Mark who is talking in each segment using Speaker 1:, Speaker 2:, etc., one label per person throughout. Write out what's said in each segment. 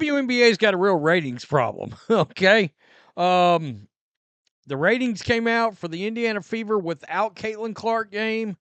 Speaker 1: WNBA's got a real ratings problem, okay? Um, the ratings came out for the Indiana Fever without Caitlin Clark game.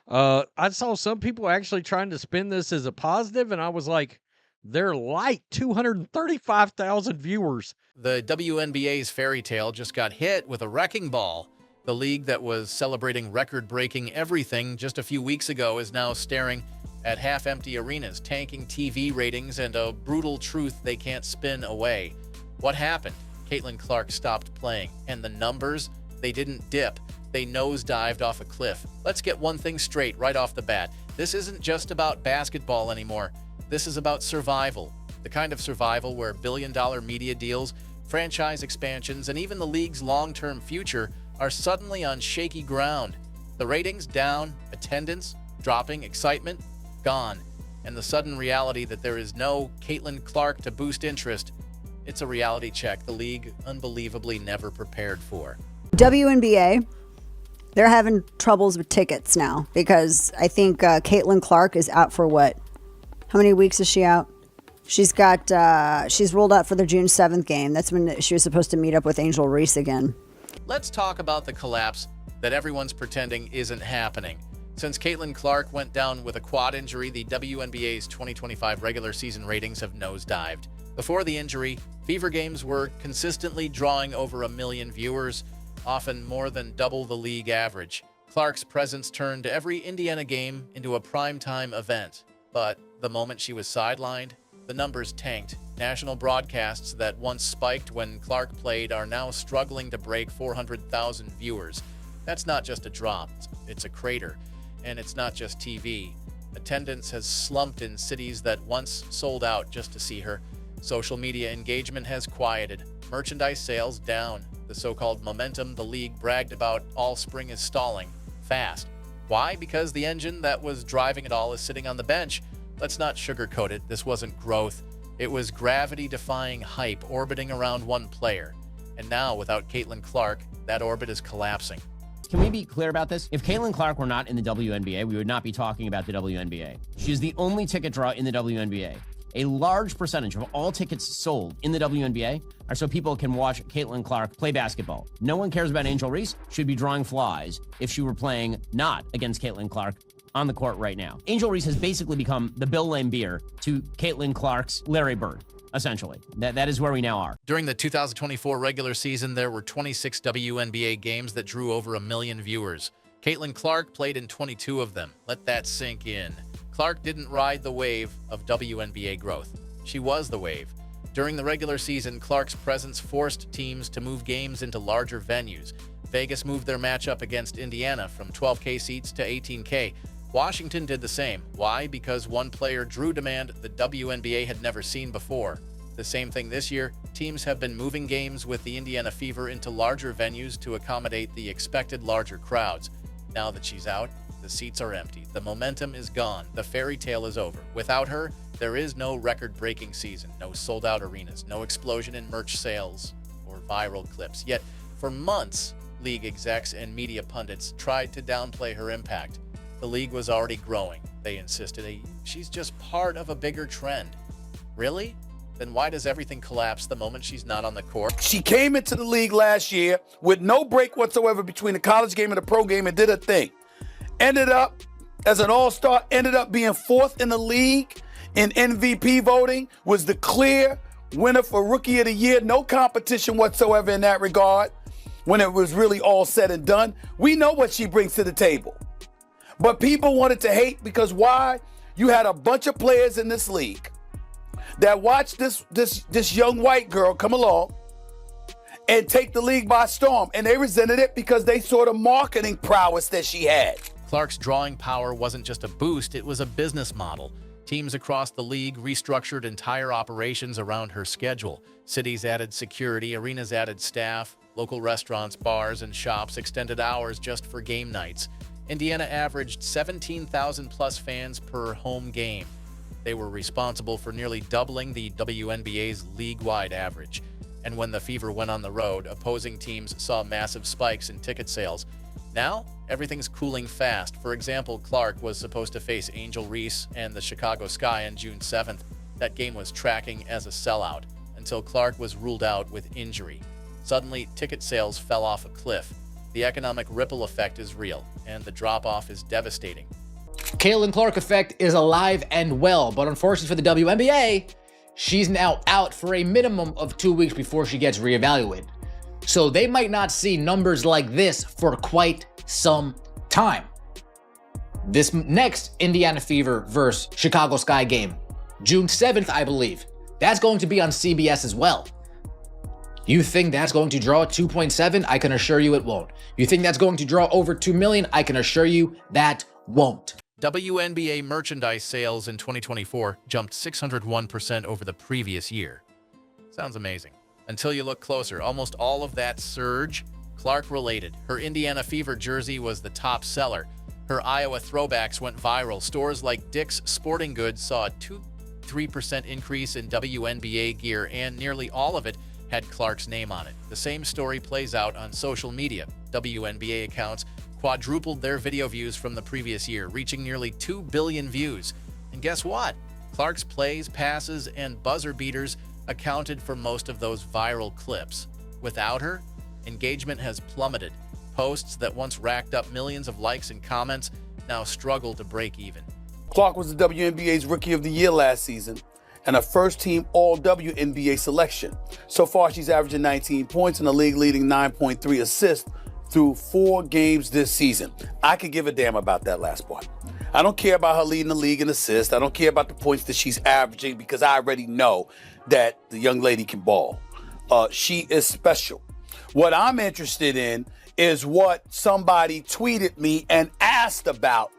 Speaker 1: I saw some people actually trying to spin this as a positive, and I was like, they're light 235,000 viewers.
Speaker 2: The WNBA's fairytale just got hit with a wrecking ball. The league that was celebrating record-breaking everything just a few weeks ago is now staring at half-empty arenas, tanking TV ratings, and a brutal truth they can't spin away. What happened? Caitlin Clark stopped playing, and the numbers, they didn't dip. They nosedived off a cliff. Let's get one thing straight right off the bat. This isn't just about basketball anymore. This is about survival. The kind of survival where billion-dollar media deals, franchise expansions, and even the league's long-term future are suddenly on shaky ground. The ratings down, attendance dropping, excitement gone, and the sudden reality that there is no Caitlin Clark to boost interest. It's a reality check the league unbelievably never prepared for.
Speaker 3: WNBA, they're having troubles with tickets now because I think Caitlin Clark is out for what? How many weeks is she out? She's ruled out for the June 7th game. That's when she was supposed to meet up with Angel Reese again.
Speaker 2: Let's talk about the collapse that everyone's pretending isn't happening. Since Caitlin Clark went down with a quad injury, the WNBA's 2025 regular season ratings have nosedived. Before the injury, Fever games were consistently drawing over 1 million viewers, often more than double the league average. Clark's presence turned every Indiana game into a primetime event. But the moment she was sidelined, the numbers tanked. National broadcasts that once spiked when Clark played are now struggling to break 400,000 viewers. That's not just a drop, it's a crater. And it's not just TV. Attendance has slumped in cities that once sold out just to see her. Social media engagement has quieted. Merchandise sales down. The so-called momentum the league bragged about all spring is stalling fast. Why? Because the engine that was driving it all is sitting on the bench. Let's not sugarcoat it. This wasn't growth. It was gravity-defying hype orbiting around one player. And now, without Caitlin Clark, that orbit is collapsing.
Speaker 4: Can we be clear about this? If Caitlin Clark were not in the WNBA, we would not be talking about the WNBA. She is the only ticket draw in the WNBA. A large percentage of all tickets sold in the WNBA are so people can watch Caitlin Clark play basketball. No one cares about Angel Reese. She'd be drawing flies if she were playing not against Caitlin Clark on the court right now. Angel Reese has basically become the Bill Laimbeer to Caitlin Clark's Larry Bird, essentially. That is where we now are.
Speaker 2: During the 2024 regular season, there were 26 WNBA games that drew over 1 million viewers. Caitlin Clark played in 22 of them. Let that sink in. Clark didn't ride the wave of WNBA growth. She was the wave. During the regular season, Clark's presence forced teams to move games into larger venues. Vegas moved their matchup against Indiana from 12K seats to 18K. Washington did the same. Why? Because one player drew demand the WNBA had never seen before. The same thing this year. Teams have been moving games with the Indiana Fever into larger venues to accommodate the expected larger crowds. Now that she's out, the seats are empty. The momentum is gone. The fairy tale is over. Without her, there is no record-breaking season, no sold-out arenas, no explosion in merch sales or viral clips. Yet, for months, league execs and media pundits tried to downplay her impact. The league was already growing. They insisted she's just part of a bigger trend. Really? Then why does everything collapse the moment she's not on the court?
Speaker 5: She came into the league last year with no break whatsoever between the college game and the pro game and did her thing. Ended up as an all-star, ended up being 4th in the league in MVP voting, was the clear winner for Rookie of the Year. No competition whatsoever in that regard when it was really all said and done. We know what she brings to the table. But people wanted to hate because why? You had a bunch of players in this league that watched this young white girl come along and take the league by storm. And they resented it because they saw the marketing prowess that she had.
Speaker 2: Clark's drawing power wasn't just a boost, it was a business model. Teams across the league restructured entire operations around her schedule. Cities added security, arenas added staff, local restaurants, bars, and shops extended hours just for game nights. Indiana averaged 17,000 plus fans per home game. They were responsible for nearly doubling the WNBA's league-wide average. And when the Fever went on the road, opposing teams saw massive spikes in ticket sales. Now, everything's cooling fast. For example, Clark was supposed to face Angel Reese and the Chicago Sky on June 7th. That game was tracking as a sellout until Clark was ruled out with injury. Suddenly, ticket sales fell off a cliff. The economic ripple effect is real, and the drop-off is devastating.
Speaker 6: Caitlin Clark effect is alive and well, but unfortunately for the WNBA, she's now out for a minimum of 2 weeks before she gets reevaluated. So they might not see numbers like this for quite some time. This next Indiana Fever versus Chicago Sky game, June 7th, I believe, that's going to be on CBS as well. You think that's going to draw 2.7? I can assure you it won't. You think that's going to draw over 2 million? I can assure you that won't.
Speaker 2: WNBA merchandise sales in 2024 jumped 601% over the previous year. Sounds amazing. Until you look closer, almost all of that surge, Clark-related. Her Indiana Fever jersey was the top seller. Her Iowa throwbacks went viral. Stores like Dick's Sporting Goods saw a 3% increase in WNBA gear, and nearly all of it had Clark's name on it. The same story plays out on social media. WNBA accounts quadrupled their video views from the previous year, reaching nearly 2 billion views. And guess what? Clark's plays, passes, and buzzer beaters accounted for most of those viral clips. Without her, engagement has plummeted. Posts that once racked up millions of likes and comments now struggle to break even.
Speaker 5: Clark was the WNBA's Rookie of the Year last season and a first-team All-WNBA selection. So far, she's averaging 19 points and a league-leading 9.3 assists through 4 games this season. I could give a damn about that last part. I don't care about her leading the league in assists. I don't care about the points that she's averaging because I already know that the young lady can ball. She is special. What I'm interested in is what somebody tweeted me and asked about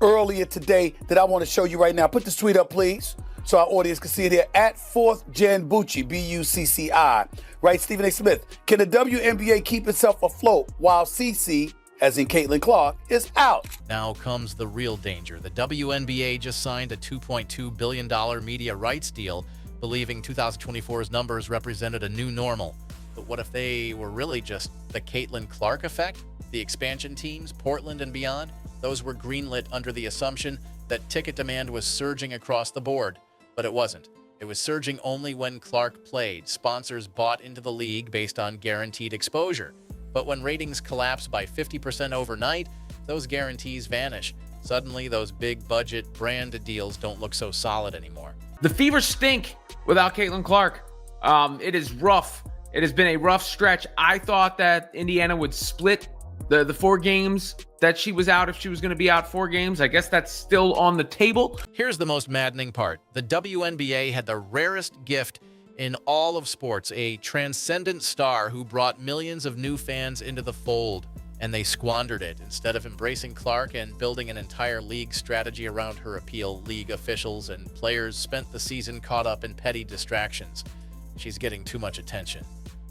Speaker 5: earlier today that I want to show you right now. Put this tweet up, please, so our audience can see it here. At 4th Gen Bucci, B-U-C-C-I, right? Stephen A. Smith. Can the WNBA keep itself afloat while CC, as in Caitlin Clark, is out?
Speaker 2: Now comes the real danger. The WNBA just signed a $2.2 billion media rights deal, believing 2024's numbers represented a new normal. But what if they were really just the Caitlin Clark effect? The expansion teams, Portland and beyond, those were greenlit under the assumption that ticket demand was surging across the board. But it wasn't. It was surging only when Clark played. Sponsors bought into the league based on guaranteed exposure. But when ratings collapse by 50% overnight, those guarantees vanish. Suddenly, those big budget brand deals don't look so solid anymore.
Speaker 7: The Fever stink without Caitlin Clark. It is rough. It has been a rough stretch. I thought that Indiana would split the 4 games that she was out if she was going to be out 4 games. I guess that's still on the table.
Speaker 2: Here's the most maddening part. The WNBA had the rarest gift in all of sports, a transcendent star who brought millions of new fans into the fold, and they squandered it. Instead of embracing Clark and building an entire league strategy around her appeal, league officials and players spent the season caught up in petty distractions. She's getting too much attention.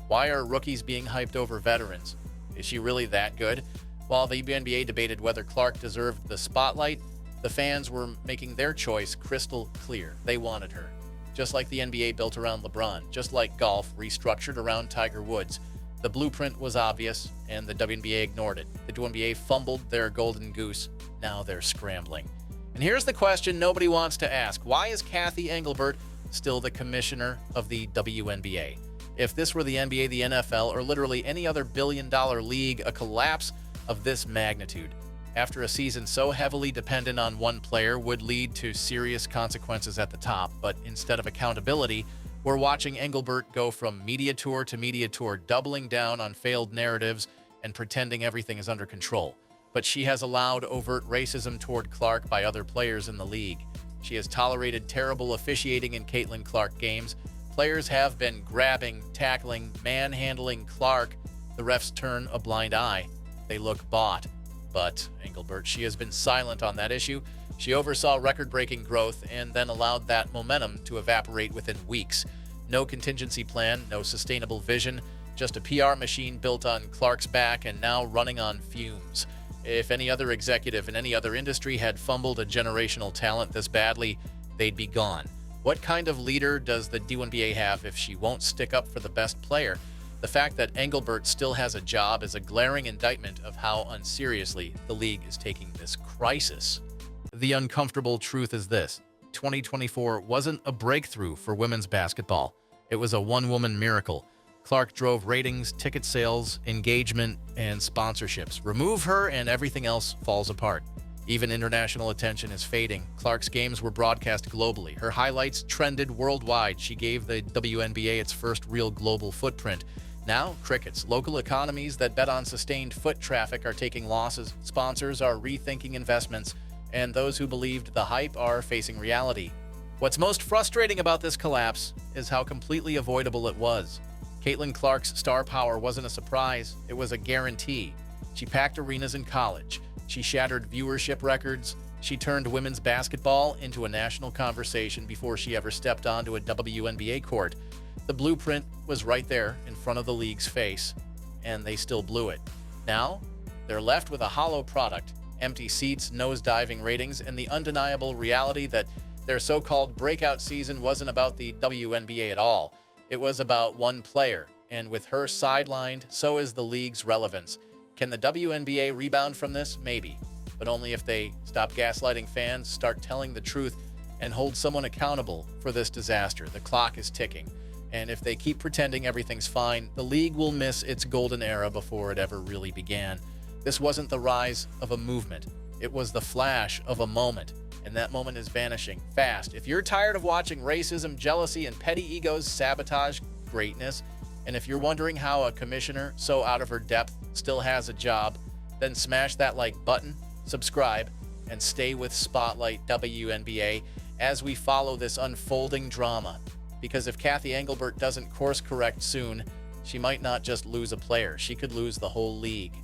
Speaker 2: Why are rookies being hyped over veterans? Is she really that good? While the WNBA debated whether Clark deserved the spotlight, the fans were making their choice crystal clear. They wanted her. Just like the NBA built around LeBron, just like golf restructured around Tiger Woods. The blueprint was obvious, and the WNBA ignored it. The WNBA fumbled their golden goose. Now they're scrambling. And here's the question nobody wants to ask. Why is Kathy Engelbert still the commissioner of the WNBA? If this were the NBA, the NFL, or literally any other billion-dollar league, a collapse of this magnitude after a season so heavily dependent on one player would lead to serious consequences at the top. But instead of accountability, we're watching Engelbert go from media tour to media tour, doubling down on failed narratives and pretending everything is under control. But she has allowed overt racism toward Clark by other players in the league. She has tolerated terrible officiating in Caitlin Clark games. Players have been grabbing, tackling, manhandling Clark. The refs turn a blind eye. They look bought. But Engelbert, she has been silent on that issue. She oversaw record-breaking growth and then allowed that momentum to evaporate within weeks. No contingency plan, no sustainable vision, just a PR machine built on Clark's back and now running on fumes. If any other executive in any other industry had fumbled a generational talent this badly, they'd be gone. What kind of leader does the WNBA have if she won't stick up for the best player? The fact that Engelbert still has a job is a glaring indictment of how unseriously the league is taking this crisis. The uncomfortable truth is this. 2024 wasn't a breakthrough for women's basketball. It was a one-woman miracle. Clark drove ratings, ticket sales, engagement, and sponsorships. Remove her and everything else falls apart. Even international attention is fading. Clark's games were broadcast globally. Her highlights trended worldwide. She gave the WNBA its first real global footprint. Now, crickets. Local economies that bet on sustained foot traffic are taking losses. Sponsors are rethinking investments. And those who believed the hype are facing reality. What's most frustrating about this collapse is how completely avoidable it was. Caitlin Clark's star power wasn't a surprise, it was a guarantee. She packed arenas in college. She shattered viewership records. She turned women's basketball into a national conversation before she ever stepped onto a WNBA court. The blueprint was right there in front of the league's face, and they still blew it. Now, they're left with a hollow product, empty seats, nosediving ratings, and the undeniable reality that their so-called breakout season wasn't about the WNBA at all. It was about one player, and with her sidelined, so is the league's relevance. Can the WNBA rebound from this? Maybe, but only if they stop gaslighting fans, start telling the truth, and hold someone accountable for this disaster. The clock is ticking, and if they keep pretending everything's fine, the league will miss its golden era before it ever really began. This wasn't the rise of a movement. It was the flash of a moment. And that moment is vanishing fast. If you're tired of watching racism, jealousy, and petty egos sabotage greatness, and if you're wondering how a commissioner so out of her depth still has a job, then smash that like button, subscribe, and stay with Spotlight WNBA as we follow this unfolding drama. Because if Kathy Engelbert doesn't course correct soon, she might not just lose a player, she could lose the whole league.